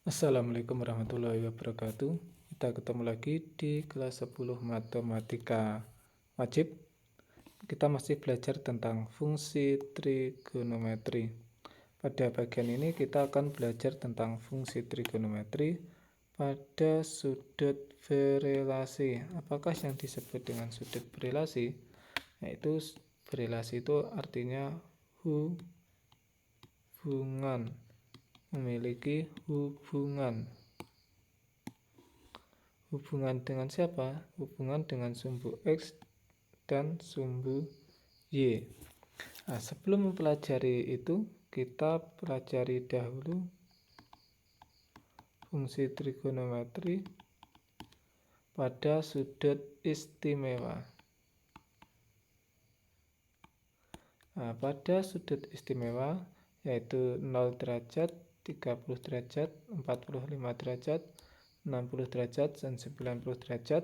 Assalamualaikum warahmatullahi wabarakatuh. Kita ketemu lagi di kelas 10 Matematika Wajib. Kita masih belajar tentang fungsi trigonometri. Pada bagian ini kita akan belajar tentang fungsi trigonometri pada sudut berelasi. Apakah yang disebut dengan sudut berelasi? Yaitu berelasi itu artinya hubungan, memiliki hubungan. Hubungan dengan siapa? Hubungan dengan sumbu X dan sumbu Y. Nah, sebelum mempelajari itu, kita pelajari dahulu fungsi trigonometri pada sudut istimewa. Nah, pada sudut istimewa yaitu 0 derajat, 30 derajat, 45 derajat, 60 derajat, dan 90 derajat.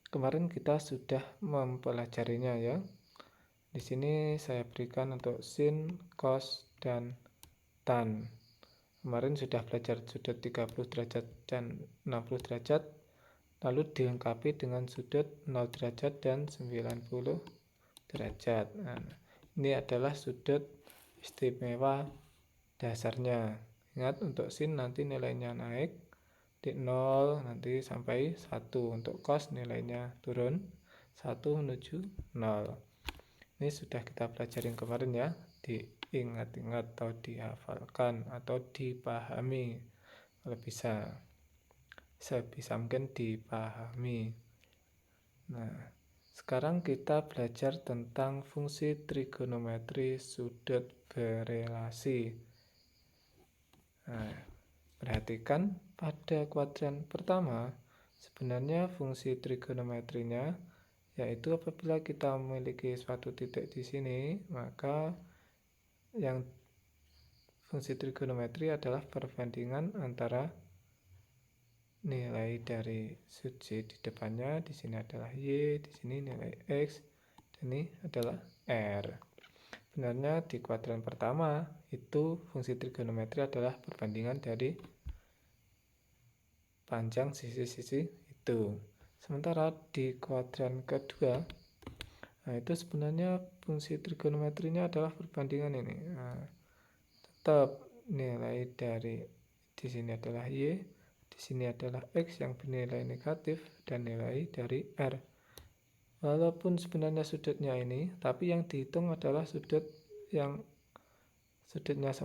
Kemarin kita sudah mempelajarinya ya. Di sini saya berikan untuk sin, cos, dan tan. Kemarin sudah belajar sudut 30 derajat dan 60 derajat, lalu dilengkapi dengan sudut 0 derajat dan 90 derajat. Nah, ini adalah sudut istimewa dasarnya. Ingat, untuk sin nanti nilainya naik di 0 nanti sampai 1. Untuk cos nilainya turun 1 menuju 0. Ini sudah kita pelajari kemarin ya. Diingat-ingat atau dihafalkan atau dipahami kalau bisa. Sebisa mungkin dipahami. Nah, sekarang kita belajar tentang fungsi trigonometri sudut berelasi. Nah, perhatikan pada kuadran pertama, sebenarnya fungsi trigonometrinya yaitu apabila kita memiliki suatu titik di sini, maka yang fungsi trigonometri adalah perbandingan antara nilai dari sud Y di depannya, di sini adalah Y, di sini nilai X, dan ini adalah R. Sebenarnya di kuadran pertama itu fungsi trigonometri adalah perbandingan dari panjang sisi-sisi itu. Sementara di kuadran kedua, nah itu sebenarnya fungsi trigonometrinya adalah perbandingan ini. Nah, tetap nilai dari di sini adalah Y, di sini adalah X yang bernilai negatif, dan nilai dari R. Walaupun sebenarnya sudutnya ini, tapi yang dihitung adalah sudut yang sudutnya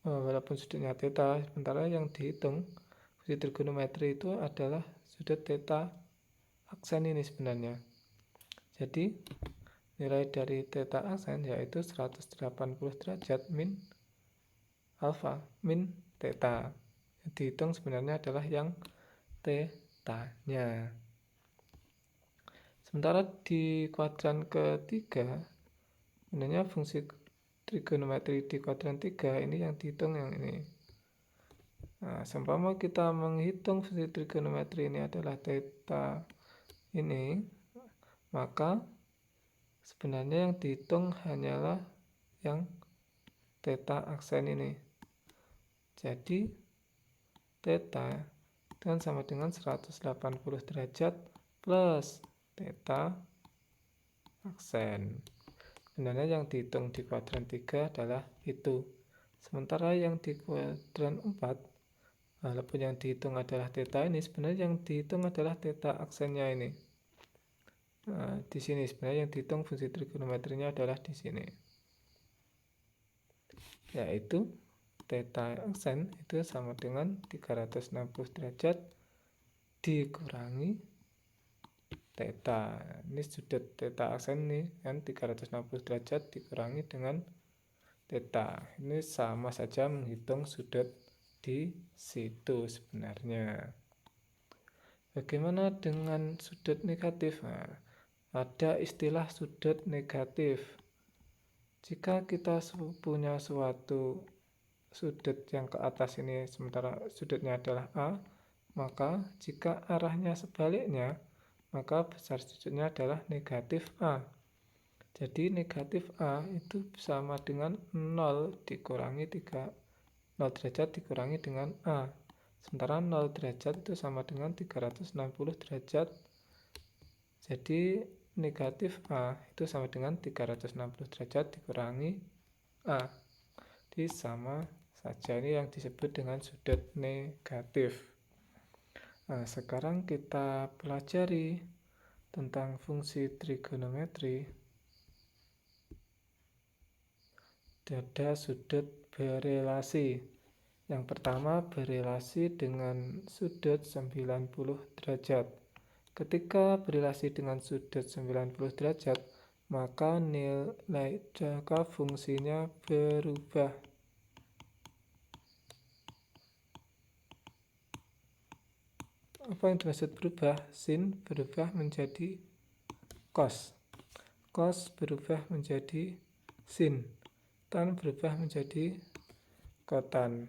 walaupun sudutnya theta, sementara yang dihitung fungsi trigonometri itu adalah sudut theta aksen ini sebenarnya. Jadi nilai dari theta aksen yaitu 180 derajat min alfa min theta. Yang dihitung sebenarnya adalah yang theta-nya. Sementara di kuadran ketiga, sebenarnya fungsi trigonometri di kuadran 3 ini yang dihitung yang ini. Nah, seumpama kita menghitung fungsi trigonometri ini adalah theta ini, maka sebenarnya yang dihitung hanyalah yang theta aksen ini. Jadi theta itu kan sama dengan 180 derajat plus theta aksen. Sebenarnya yang dihitung di kuadran 3 adalah itu. Sementara yang di kuadran 4, walaupun yang dihitung adalah theta ini, sebenarnya yang dihitung adalah theta aksennya ini. Nah, di sini sebenarnya yang dihitung fungsi trigonometrinya adalah di sini. Yaitu theta aksen itu sama dengan 360 derajat dikurangi theta. Ini sudut theta aksen ini kan 360 derajat dikurangi dengan theta. Ini sama saja menghitung sudut di situ sebenarnya. Bagaimana dengan sudut negatif? Nah, ada istilah sudut negatif. Jika kita punya suatu sudut yang ke atas ini sementara sudutnya adalah A, maka jika arahnya sebaliknya, maka besar sudutnya adalah negatif A. Jadi negatif A itu sama dengan 0 dikurangi 3, 0 derajat dikurangi dengan A. Sementara 0 derajat itu sama dengan 360 derajat. Jadi negatif A itu sama dengan 360 derajat dikurangi A. Jadi sama saja, ini yang disebut dengan sudut negatif. Nah, sekarang kita pelajari tentang fungsi trigonometri. Ada sudut berelasi. Yang pertama berelasi dengan sudut 90 derajat. Ketika berelasi dengan sudut 90 derajat, maka nilai jangka fungsinya berubah. Apa yang dimaksud berubah? Sin berubah menjadi cos. Cos berubah menjadi sin. Tan berubah menjadi kotan.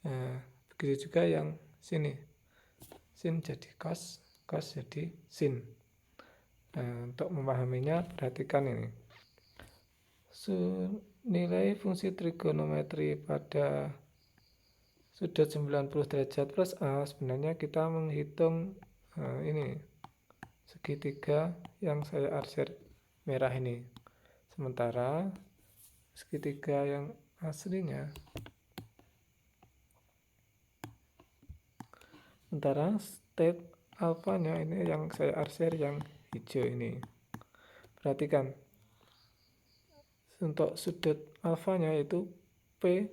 Nah, begitu juga yang sini. Sin jadi cos, cos jadi sin. Nah, untuk memahaminya perhatikan ini. Nilai fungsi trigonometri pada sudut 90 derajat plus A, sebenarnya kita menghitung ini segitiga yang saya arsir merah ini. Sementara segitiga yang aslinya, sementara step alfanya ini yang saya arsir yang hijau ini. Perhatikan, untuk sudut alfanya yaitu P,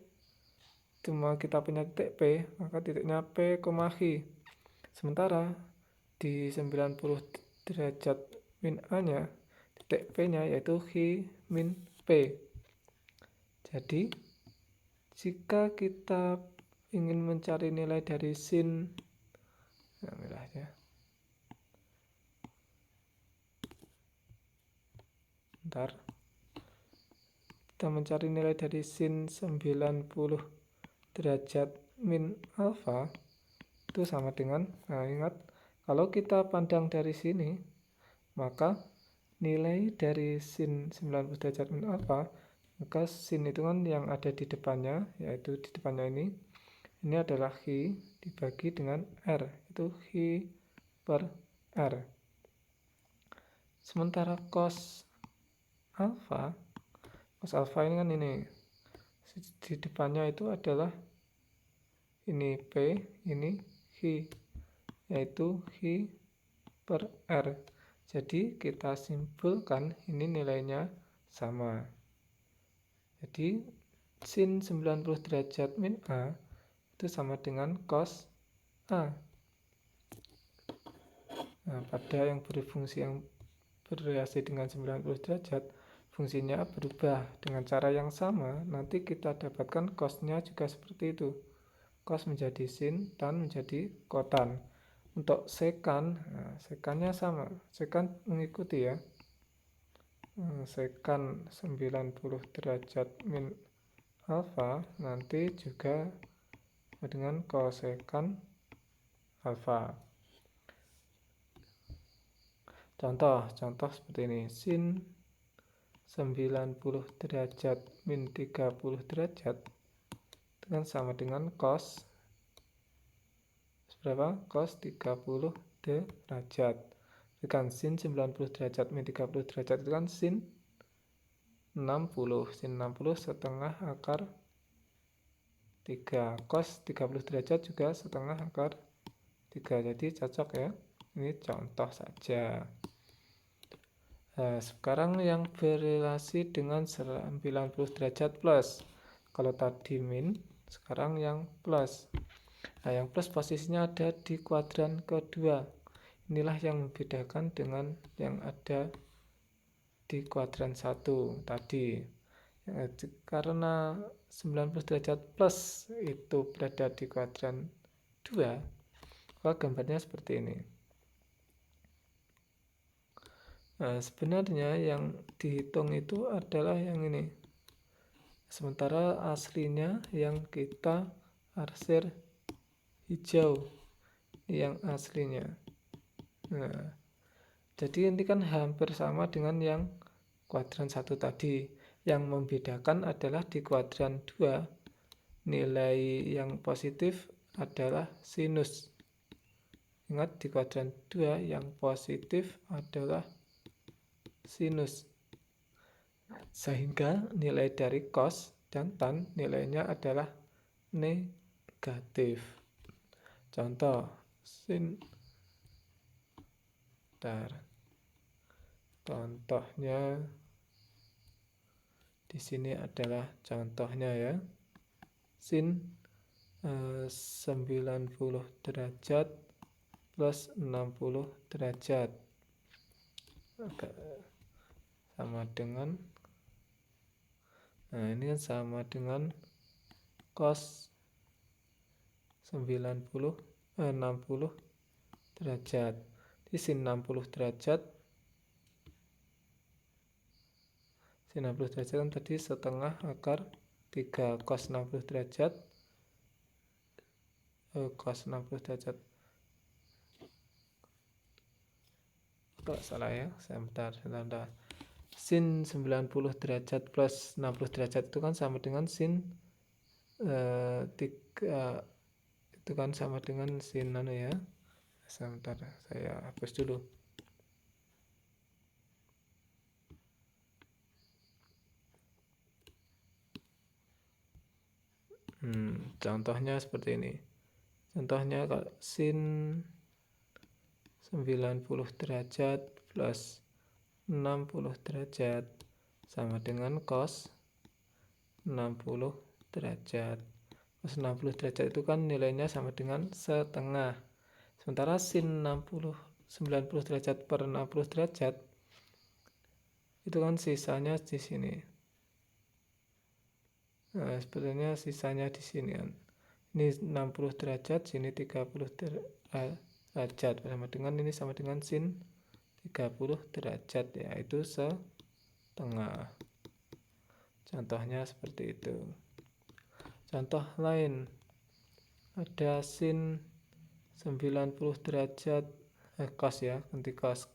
cuma kita punya titik P, maka titiknya P, Hi. Sementara di 90 derajat min A nya, titik P nya yaitu Hi min P. Jadi jika kita ingin mencari nilai dari sin, nah merahnya, bentar, kita mencari nilai dari sin 90 derajat min alfa itu sama dengan, nah ingat, kalau kita pandang dari sini, maka nilai dari sin 90 derajat min alfa, maka sin itu kan yang ada di depannya, yaitu di depannya ini adalah Hi dibagi dengan R, itu Hi per R. Sementara cos alfa ini kan ini, di depannya itu adalah ini P, ini Hi, yaitu Hi per R. Jadi kita simpulkan ini nilainya sama. Jadi sin 90 derajat min A itu sama dengan cos A. Nah, pada yang berfungsi yang berrelasi dengan 90 derajat, fungsinya berubah dengan cara yang sama. Nanti kita dapatkan cosnya juga seperti itu. Cos menjadi sin, tan menjadi kotan. Untuk sekan, nah, sekannya sama. Sekan mengikuti ya. Sekan 90 derajat min alfa nanti juga dengan kosekan alfa. Contoh seperti ini. Sin 90 derajat min 30 derajat dengan sama dengan cos berapa? Cos 30 derajat. Kan sin 90 derajat min 30 derajat itu kan sin 60. Sin 60 setengah akar 3. Cos 30 derajat juga setengah akar 3. Jadi cocok ya. Ini contoh saja. Nah, sekarang yang berrelasi dengan 90 derajat plus. Kalau tadi min, sekarang yang plus. Nah, yang plus posisinya ada di kuadran kedua. Inilah yang membedakan dengan yang ada di kuadran 1 tadi. Karena 90 derajat plus itu berada di kuadran 2, maka gambarnya seperti ini. Nah, sebenarnya yang dihitung itu adalah yang ini. Sementara aslinya yang kita arsir hijau, yang aslinya. Nah, jadi ini kan hampir sama dengan yang kuadran 1 tadi. Yang membedakan adalah di kuadran 2, nilai yang positif adalah sinus. Ingat di kuadran 2 yang positif adalah sinus. Sehingga nilai dari cos dan tan nilainya adalah negatif. Contoh contohnya di sini adalah contohnya ya. Sin 90 derajat plus 60 derajat sama dengan, nah ini kan sama dengan cos 60 derajat. Di sin 60 derajat kan tadi setengah akar 3 cos 60 derajat kok salah ya, sebentar. Sin 90 derajat plus 60 derajat itu kan sama dengan sin 3, itu kan sama dengan sin ya. Sebentar, saya hapus dulu. Contohnya seperti ini. Contohnya kalau sin 90 derajat plus 60 derajat sama dengan cos 60 derajat. Cos 60 derajat itu kan nilainya sama dengan setengah. Sementara sin 90 derajat per 60 derajat itu kan sisanya di sini. Nah, sebenarnya sisanya di sini kan. Ini 60 derajat, sini 30 derajat. Sama dengan sin 30 derajat, yaitu setengah. Contohnya seperti itu. Contoh lain, ada sin 90 derajat cos ya, ganti cos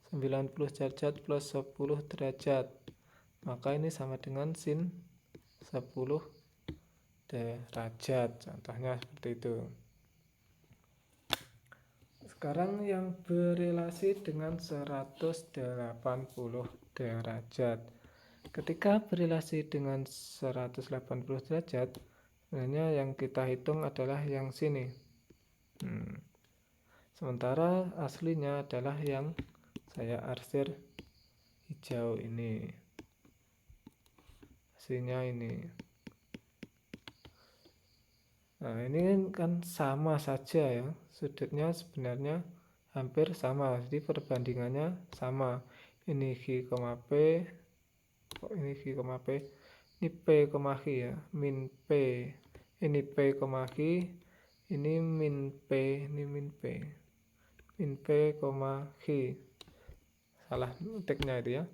90 derajat plus 10 derajat. Maka ini sama dengan sin 10 derajat. Contohnya seperti itu. Sekarang yang berelasi dengan 180 derajat. Ketika berelasi dengan 180 derajat, sebenarnya yang kita hitung adalah yang sini. Sementara aslinya adalah yang saya arsir hijau ini. Aslinya ini. Nah, ini kan sama saja ya. Sudutnya sebenarnya hampir sama. Jadi perbandingannya sama. Ini G, P. Ini G, P. Ini P, G ya. Min P. Ini P, G. Ini min P. Ini min P. Min P, G. Salah teknya itu ya.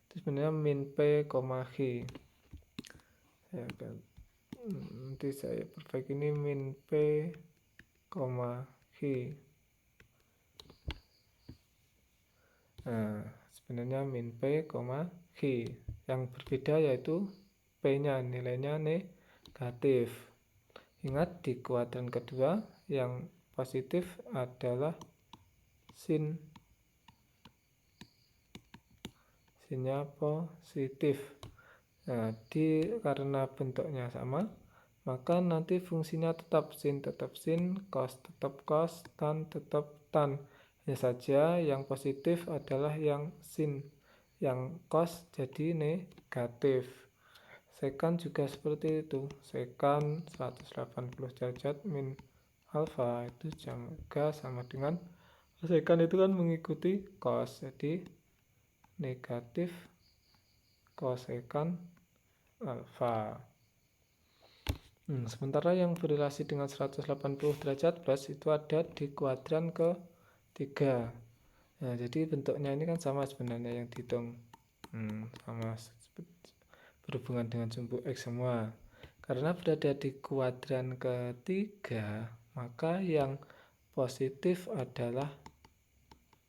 Itu sebenarnya min P, G. Nanti saya perbaiki, ini min P, G. Nah, sebenarnya min P, G. Yang berbeda yaitu P-nya, nilainya negatif. Ingat di kuadran kedua yang positif adalah sinnya positif. Nah, karena bentuknya sama, maka nanti fungsinya tetap sin, cos tetap cos, tan tetap tan. Hanya saja yang positif adalah yang sin, yang cos jadi negatif. Sekan juga seperti itu. Sekan 180 derajat min alfa itu juga sama dengan sekan itu kan mengikuti cos, jadi negatif kosekan alfa. Sementara yang berelasi dengan 180 derajat plus itu ada di kuadran ketiga. Nah, jadi bentuknya ini kan sama sebenarnya yang dihitung. Sama berhubungan dengan sumbu X semua. Karena berada di kuadran ketiga, maka yang positif adalah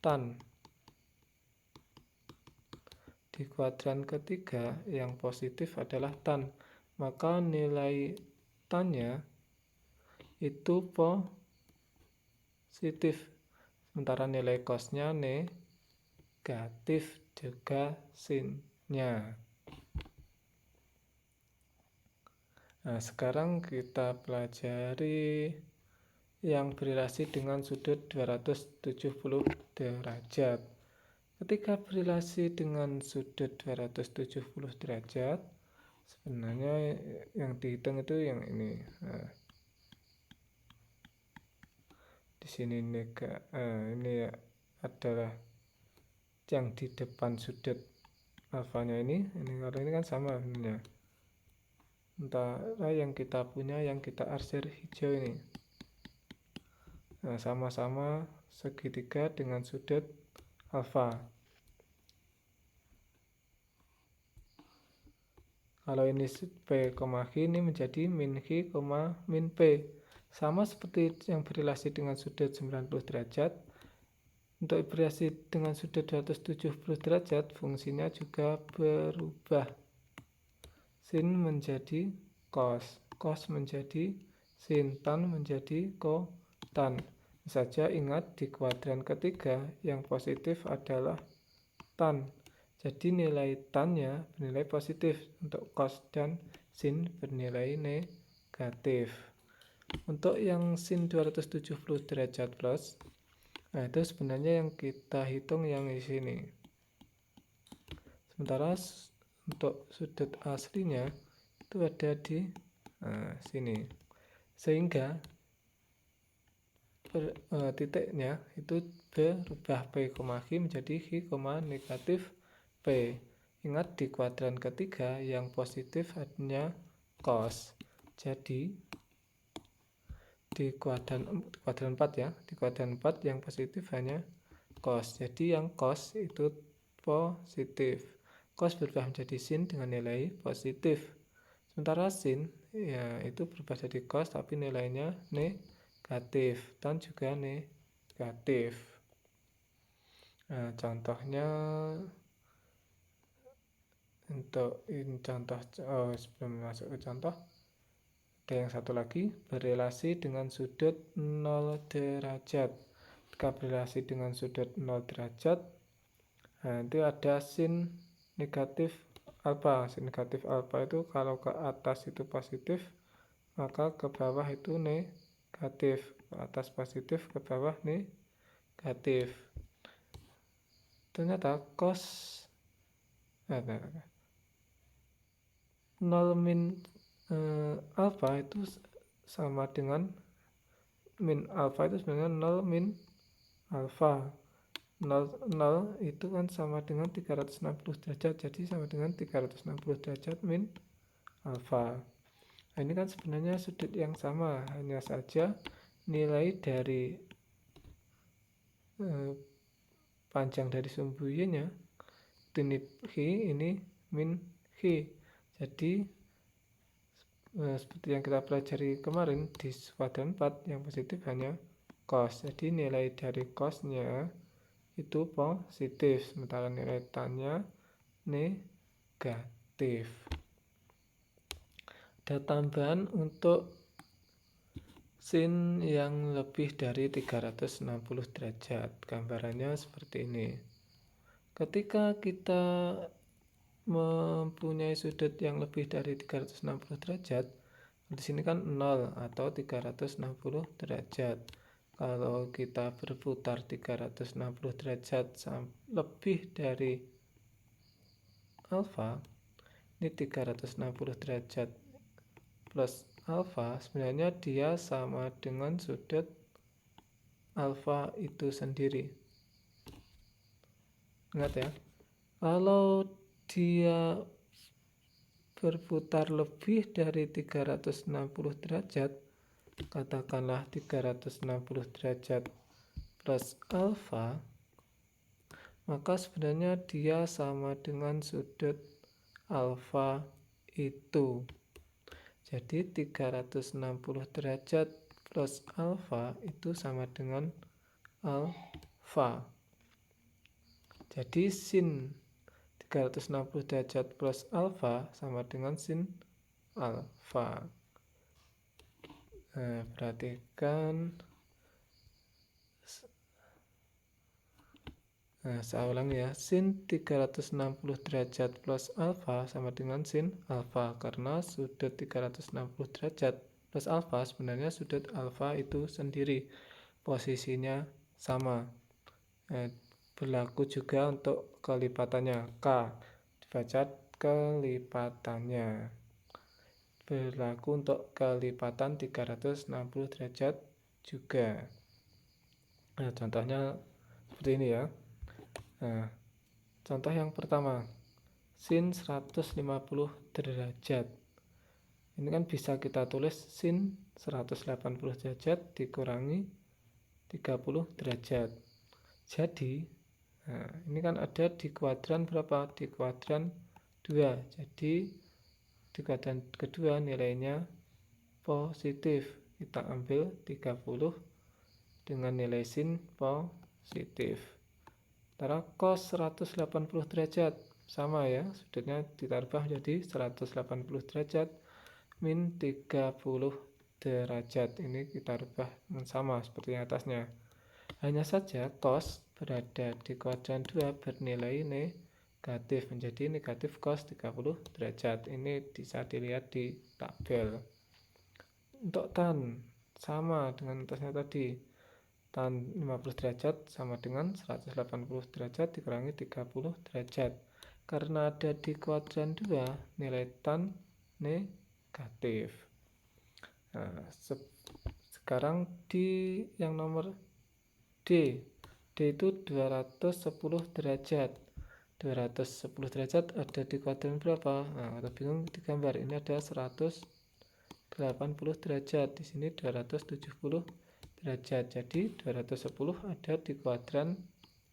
tan. Di kuadran ketiga yang positif adalah tan, maka nilai tannya itu positif, sementara nilai cosnya negatif juga sinnya. Nah, sekarang kita pelajari yang berrelasi dengan sudut 270 derajat. Ketika berrelasi dengan sudut 270 derajat, sebenarnya yang dihitung itu yang ini. Nah, di sini ini adalah yang di depan sudut alfanya ini kalau ini kan sama sebenarnya. Antara yang kita punya, yang kita arsir hijau ini. Nah, sama-sama segitiga dengan sudut alfa. Kalau ini P, H ini menjadi min H, min P. Sama seperti yang berrelasi dengan sudut 90 derajat. Untuk berrelasi dengan sudut 270 derajat, fungsinya juga berubah. Sin menjadi cos, cos menjadi sin, tan menjadi tan. Saja ingat di kuadran ketiga yang positif adalah tan. Jadi nilai tannya bernilai positif, untuk cos dan sin bernilai negatif. Untuk yang sin 270 derajat plus, nah itu sebenarnya yang kita hitung yang di sini. Sementara untuk sudut aslinya itu ada di sini. Sehingga titiknya itu berubah P, H menjadi H, negatif P. Ingat di kuadran ketiga yang positif hanya cos. Jadi di kuadran 4 ya, di kuadran 4 yang positif hanya cos. Jadi yang cos itu positif. Cos berubah menjadi sin dengan nilai positif. Sementara sin ya itu berubah jadi cos tapi nilainya negatif, tan juga negatif. Nah, contohnya untuk ini contoh sebelum masuk ke contoh, ada yang satu lagi berrelasi dengan sudut 0 derajat. Jika berrelasi dengan sudut 0 derajat, nah itu ada sin negatif alfa. Sin negatif alfa itu kalau ke atas itu positif, maka ke bawah itu negatif. Ke atas positif, ke bawah negatif. Ternyata cos 0 min alfa itu sama dengan min alfa itu sebenarnya 0 min alfa. 0 itu kan sama dengan 360 derajat, jadi sama dengan 360 derajat min alfa. Nah, ini kan sebenarnya sudut yang sama, hanya saja nilai dari panjang dari sumbu Y-nya ini H, ini min H. Jadi seperti yang kita pelajari kemarin di kuadran 4 yang positif hanya cos. Jadi nilai dari cosnya itu positif, sementara nilai tannya negatif. Ada tambahan untuk sin yang lebih dari 360 derajat. Gambarannya seperti ini. Ketika kita mempunyai sudut yang lebih dari 360 derajat, di sini kan 0 atau 360 derajat. Kalau kita berputar 360 derajat lebih dari alfa, ini 360 derajat plus alfa, sebenarnya dia sama dengan sudut alfa itu sendiri. Ingat ya, kalau dia berputar lebih dari 360 derajat, katakanlah 360 derajat plus alfa, maka sebenarnya dia sama dengan sudut alfa itu. Jadi 360 derajat plus alfa itu sama dengan alfa. Jadi sin 360 derajat plus alfa sama dengan sin alfa. Perhatikan. Saya ulang ya, sin 360 derajat plus alfa sama dengan sin alfa, karena sudut 360 derajat plus alfa sebenarnya sudut alfa itu sendiri, posisinya sama. Berlaku juga untuk kelipatannya, K dibaca kelipatannya. Berlaku untuk kelipatan 360 derajat juga. Contohnya seperti ini ya. Contoh yang pertama, sin 150 derajat. Ini kan bisa kita tulis sin 180 derajat dikurangi 30 derajat. Jadi, ini kan ada di kuadran berapa? Di kuadran 2. Jadi, di kuadran kedua nilainya positif. Kita ambil 30 dengan nilai sin positif. Sementara cos 180 derajat sama ya, sudutnya kita rubah menjadi 180 derajat min 30 derajat. Ini kita rubah sama seperti yang atasnya. Hanya saja cos berada di kuadran 2 bernilai negatif, menjadi negatif cos 30 derajat. Ini bisa dilihat di tabel. Untuk tan sama dengan atasnya tadi. Tan 50 derajat sama dengan 180 derajat dikurangi 30 derajat. Karena ada di kuadran 2, nilai tan negatif. Sekarang di yang nomor D. D itu 210 derajat. 210 derajat ada di kuadran berapa? Kalau bingung digambar. Ini ada 180 derajat. Di sini 270 derajat. Jadi 210 ada di kuadran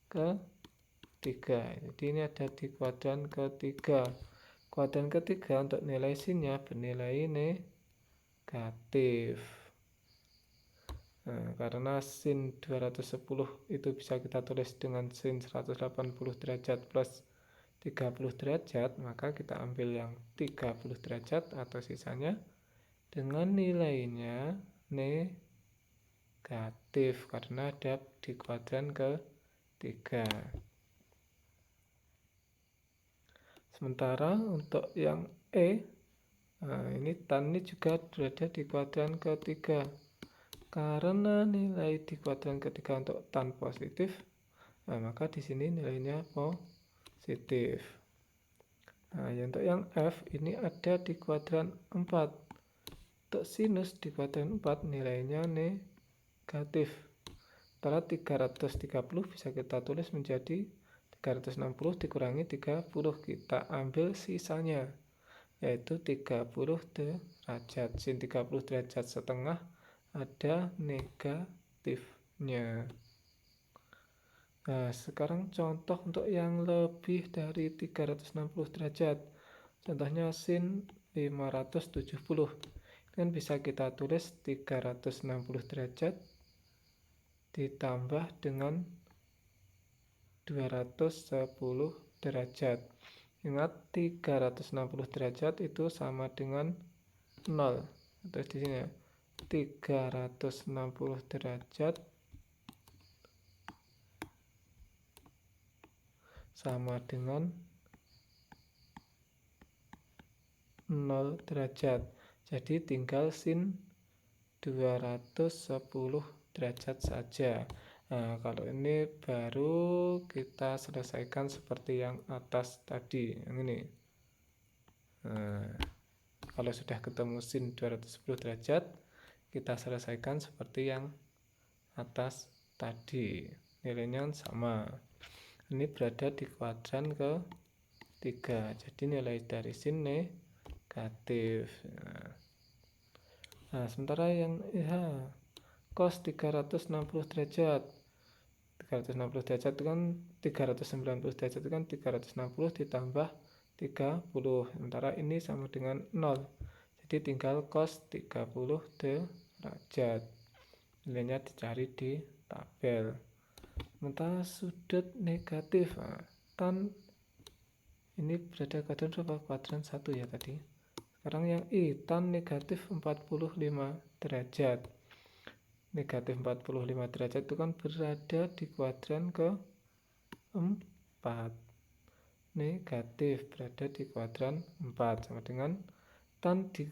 ketiga. Jadi ini ada di kuadran ketiga. Kuadran ketiga untuk nilai sinnya bernilai negatif. Karena sin 210 itu bisa kita tulis dengan sin 180 derajat plus 30 derajat, maka kita ambil yang 30 derajat atau sisanya dengan nilainya negatif karena ada di kuadran ketiga. Sementara untuk yang E, ini tan ini juga berada di kuadran ketiga. Karena nilai di kuadran ketiga untuk tan positif, maka di sini nilainya positif. Untuk yang F ini ada di kuadran 4. Untuk sinus di kuadran 4 nilainya negatif. Setelah 330 bisa kita tulis menjadi 360 dikurangi 30. Kita ambil sisanya, yaitu 30 derajat. Sin 30 derajat setengah ada negatifnya. Sekarang contoh untuk yang lebih dari 360 derajat. Contohnya sin 570. Kan bisa kita tulis 360 derajat ditambah dengan 210 derajat. Ingat 360 derajat itu sama dengan 0. Terus di sini 360 derajat sama dengan 0 derajat. Jadi tinggal sin 210 derajat saja. Kalau ini baru kita selesaikan seperti yang atas tadi, yang ini. Kalau sudah ketemu sin 210 derajat, kita selesaikan seperti yang atas tadi. Nilainya sama. Ini berada di kuadran ketiga. Jadi nilai dari sin negatif. Sementara yang cos 360 derajat. 360 derajat itu kan 390 derajat itu kan 360 ditambah 30. Sementara ini sama dengan 0. Jadi tinggal cos 30 derajat. Nilainya dicari di tabel. Sementara sudut negatif, tan ini berada kuadran berapa? Kuadran 1 ya tadi. Sekarang yang I, tan negatif 45 derajat. Negatif 45 derajat itu kan berada di kuadran ke-4. Negatif berada di kuadran 4 sama dengan tan di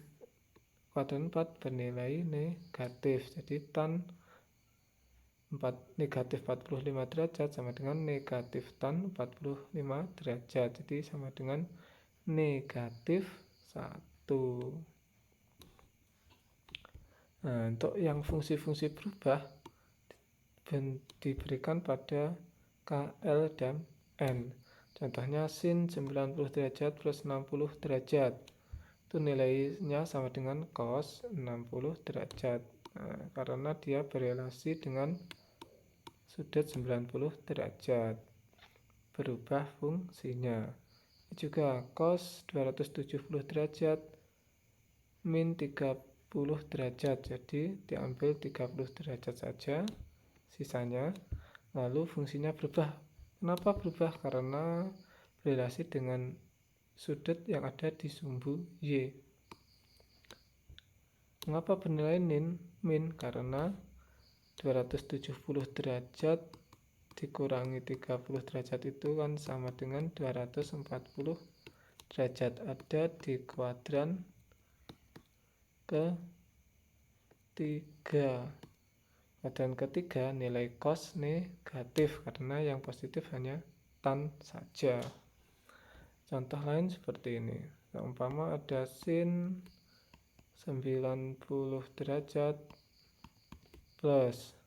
kuadran 4 bernilai negatif. Jadi tan negatif 45 derajat sama dengan negatif tan 45 derajat. Jadi sama dengan negatif 1. Nah, untuk yang fungsi-fungsi berubah diberikan pada KL dan N. Contohnya sin 90 derajat plus 60 derajat. Itu nilainya sama dengan cos 60 derajat. Nah, karena dia berrelasi dengan sudut 90 derajat. Berubah fungsinya. Juga cos 270 derajat min 30 derajat. Jadi diambil 30 derajat saja sisanya. Lalu fungsinya berubah. Kenapa berubah? Karena berrelasi dengan sudut yang ada di sumbu Y. Mengapa bernilai min? Karena 270 derajat dikurangi 30 derajat itu kan sama dengan 240 derajat. Ada di kuadran ketiga. Kuadran ketiga nilai cos negatif karena yang positif hanya tan saja. Contoh lain seperti ini. Umpama ada sin 90 derajat plus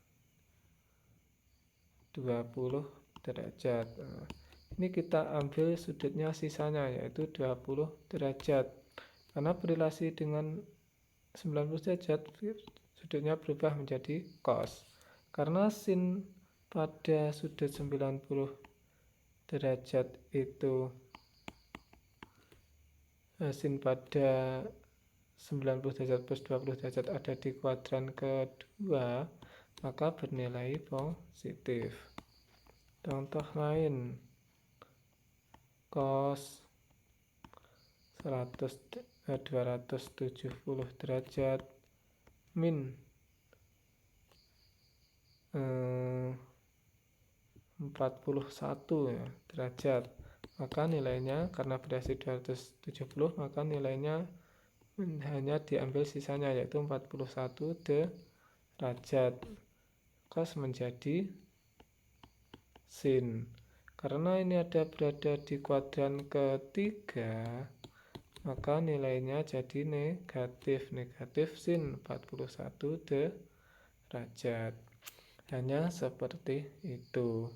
20 derajat. Nah, ini kita ambil sudutnya sisanya yaitu 20 derajat. Karena berrelasi dengan 90 derajat, sudutnya berubah menjadi cos. Karena sin pada sudut 90 derajat itu sin pada 90 derajat plus 20 derajat ada di kuadran kedua, maka bernilai positif. Contoh lain, cos 270 derajat min 41 derajat, maka nilainya karena berhasil 270 maka nilainya hanya diambil sisanya yaitu 41 derajat. Cos menjadi sin. Karena ini berada di kuadran ketiga, maka nilainya jadi negatif sin 41 derajat. Hanya seperti itu.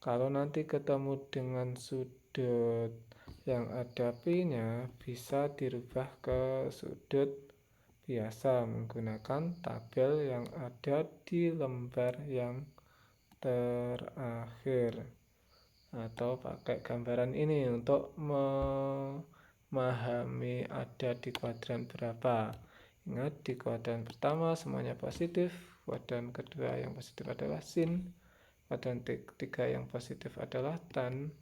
Kalau nanti ketemu dengan sudut yang ada pi-nya, bisa dirubah ke sudut biasa menggunakan tabel yang ada di lembar yang terakhir, atau pakai gambaran ini untuk memahami ada di kuadran berapa. Ingat, di kuadran pertama semuanya positif, kuadran kedua yang positif adalah sin, kuadran ketiga yang positif adalah tan,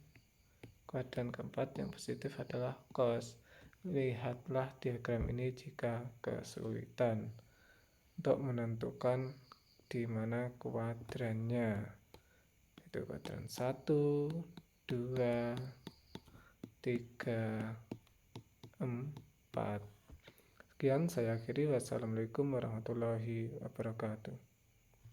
kuadran keempat yang positif adalah cos. Lihatlah diagram ini jika kesulitan untuk menentukan di mana kuadrannya. Itu kuadran 1, 2, 3, 4. Sekian saya akhiri. Wassalamualaikum warahmatullahi wabarakatuh.